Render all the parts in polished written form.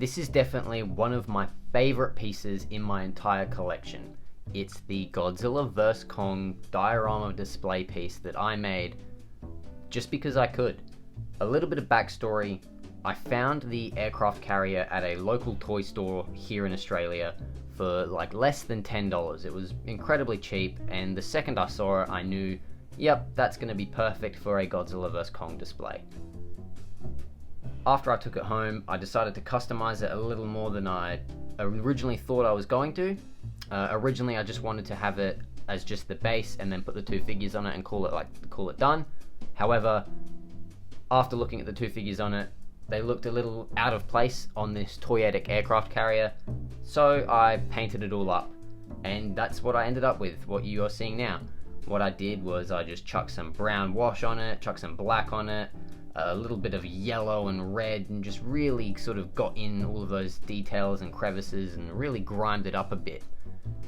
This is definitely one of my favorite pieces in my entire collection. It's the Godzilla vs. Kong diorama display piece that I made just because I could. A little bit of backstory: I found the aircraft carrier at a local toy store here in Australia for like less than $10. It was incredibly cheap, and the second I saw it I knew, yep, that's going to be perfect for a Godzilla vs. Kong display. After I took it home, I decided to customize it a little more than I originally thought I was going to. Originally I just wanted to have it as just the base and then put the two figures on it and call it done. However, after looking at the two figures on it, they looked a little out of place on this toyetic aircraft carrier, so I painted it all up, and that's what I ended up with, what you are seeing now. What I did was I just chucked some brown wash on it, chucked some black on it, a little bit of yellow and red, and just really sort of got in all of those details and crevices and really grimed it up a bit.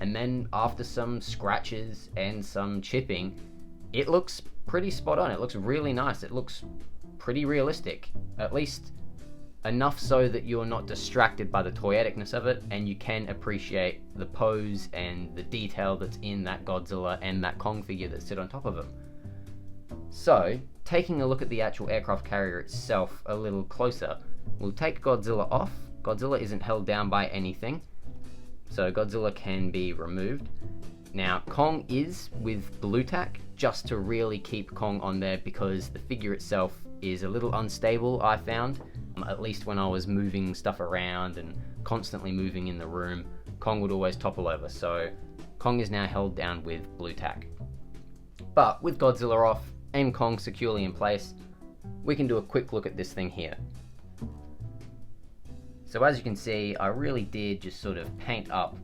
And then after some scratches and some chipping, it looks pretty spot on. It looks really nice. It looks pretty realistic, at least enough so that you're not distracted by the toyeticness of it, and you can appreciate the pose and the detail that's in that Godzilla and that Kong figure that sit on top of him. So, taking a look at the actual aircraft carrier itself a little closer, we'll take Godzilla off. Godzilla isn't held down by anything, so Godzilla can be removed. Now, Kong is with blue tack, just to really keep Kong on there, because the figure itself is a little unstable, I found. At least when I was moving stuff around and constantly moving in the room, Kong would always topple over, so Kong is now held down with blue tack. But with Godzilla off and Kong securely in place, we can do a quick look at this thing here. So as you can see, I really did just sort of paint up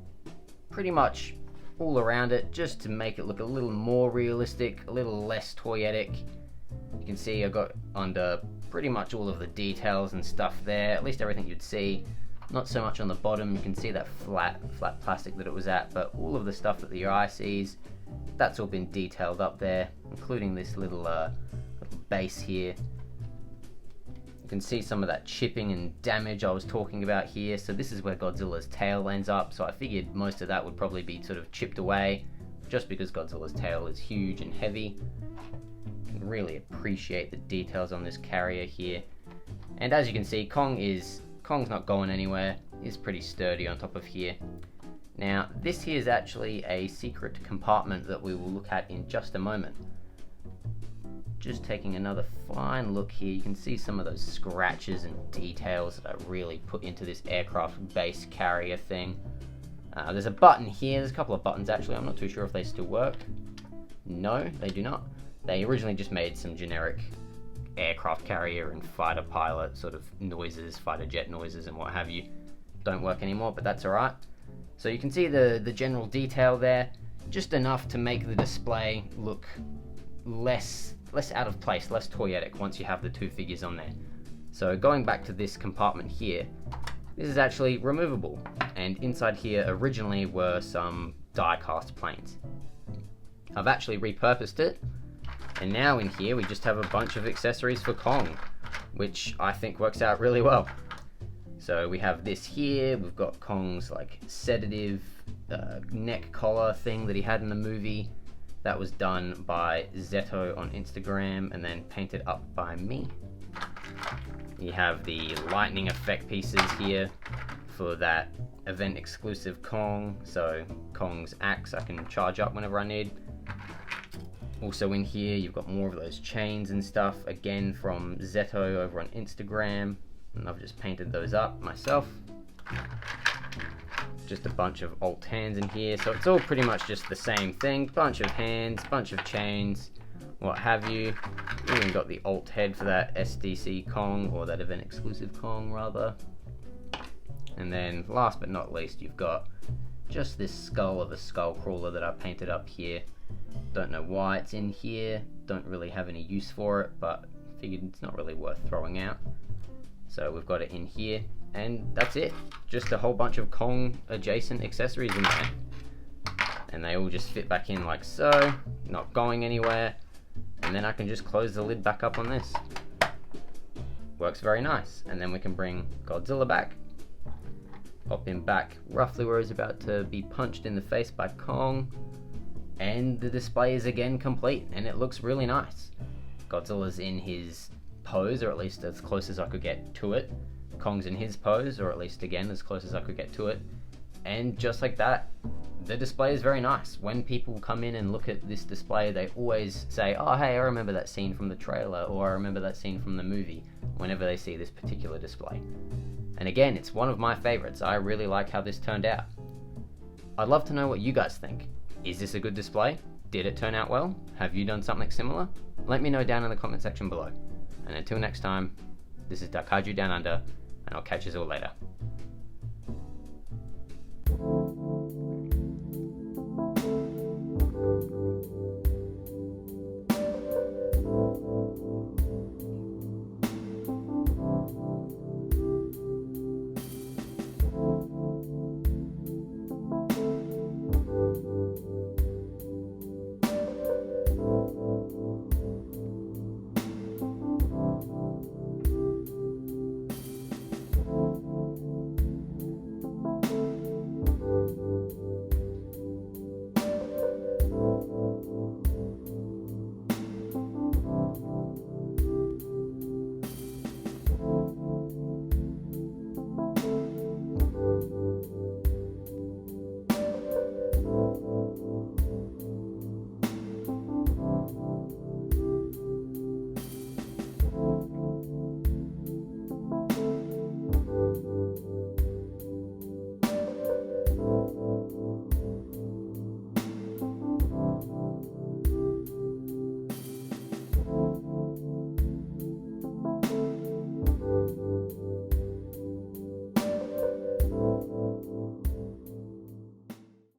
pretty much all around it, just to make it look a little more realistic, a little less toyetic. You can see I got under pretty much all of the details and stuff there, at least everything you'd see. Not so much on the bottom, you can see that flat plastic that it was at, but all of the stuff that your eye sees, that's all been detailed up there, including this little base here. You can see some of that chipping and damage I was talking about here. So this is where Godzilla's tail ends up, so I figured most of that would probably be sort of chipped away, just because Godzilla's tail is huge and heavy. You can really appreciate the details on this carrier here. And as you can see, Kong's not going anywhere. He's pretty sturdy on top of here. Now, this here is actually a secret compartment that we will look at in just a moment. Just taking another fine look here, you can see some of those scratches and details that I really put into this aircraft base carrier thing. There's a button here, there's a couple of buttons actually, I'm not too sure if they still work. No, they do not. They originally just made some generic aircraft carrier and fighter pilot sort of noises, fighter jet noises and what have you. Don't work anymore, but that's alright. So you can see the general detail there, just enough to make the display look less out of place, less toyetic once you have the two figures on there. So going back to this compartment here, this is actually removable, and inside here originally were some die-cast planes. I've actually repurposed it, and now in here we just have a bunch of accessories for Kong, which I think works out really well. So we have this here, we've got Kong's like sedative neck collar thing that he had in the movie. That was done by Zetto on Instagram and then painted up by me. You have the lightning effect pieces here for that event exclusive Kong, so Kong's axe I can charge up whenever I need. Also in here you've got more of those chains and stuff, again from Zetto over on Instagram, and I've just painted those up myself. Just a bunch of alt hands in here, so it's all pretty much just the same thing. Bunch of hands, bunch of chains, what have you. Even got the alt head for that SDC Kong, or that event exclusive Kong rather. And then last but not least, you've got just this skull of a skull crawler that I painted up here. Don't know why it's in here, don't really have any use for it, but figured it's not really worth throwing out. So we've got it in here, and that's it. Just a whole bunch of Kong adjacent accessories in there. And they all just fit back in like so, not going anywhere. And then I can just close the lid back up on this. Works very nice. And then we can bring Godzilla back, pop him back roughly where he's about to be punched in the face by Kong, and the display is again complete, and it looks really nice. Godzilla's in his pose, or at least as close as I could get to it. Kong's in his pose, or at least again as close as I could get to it. And just like that, the display is very nice. When people come in and look at this display, they always say, oh hey, I remember that scene from the trailer, or I remember that scene from the movie, whenever they see this particular display. And again, it's one of my favorites. I really like how this turned out. I'd love to know what you guys think. Is this a good display? Did it turn out well? Have you done something similar? Let me know down in the comment section below. And until next time, this is Kaiju Down Under, and I'll catch you all later.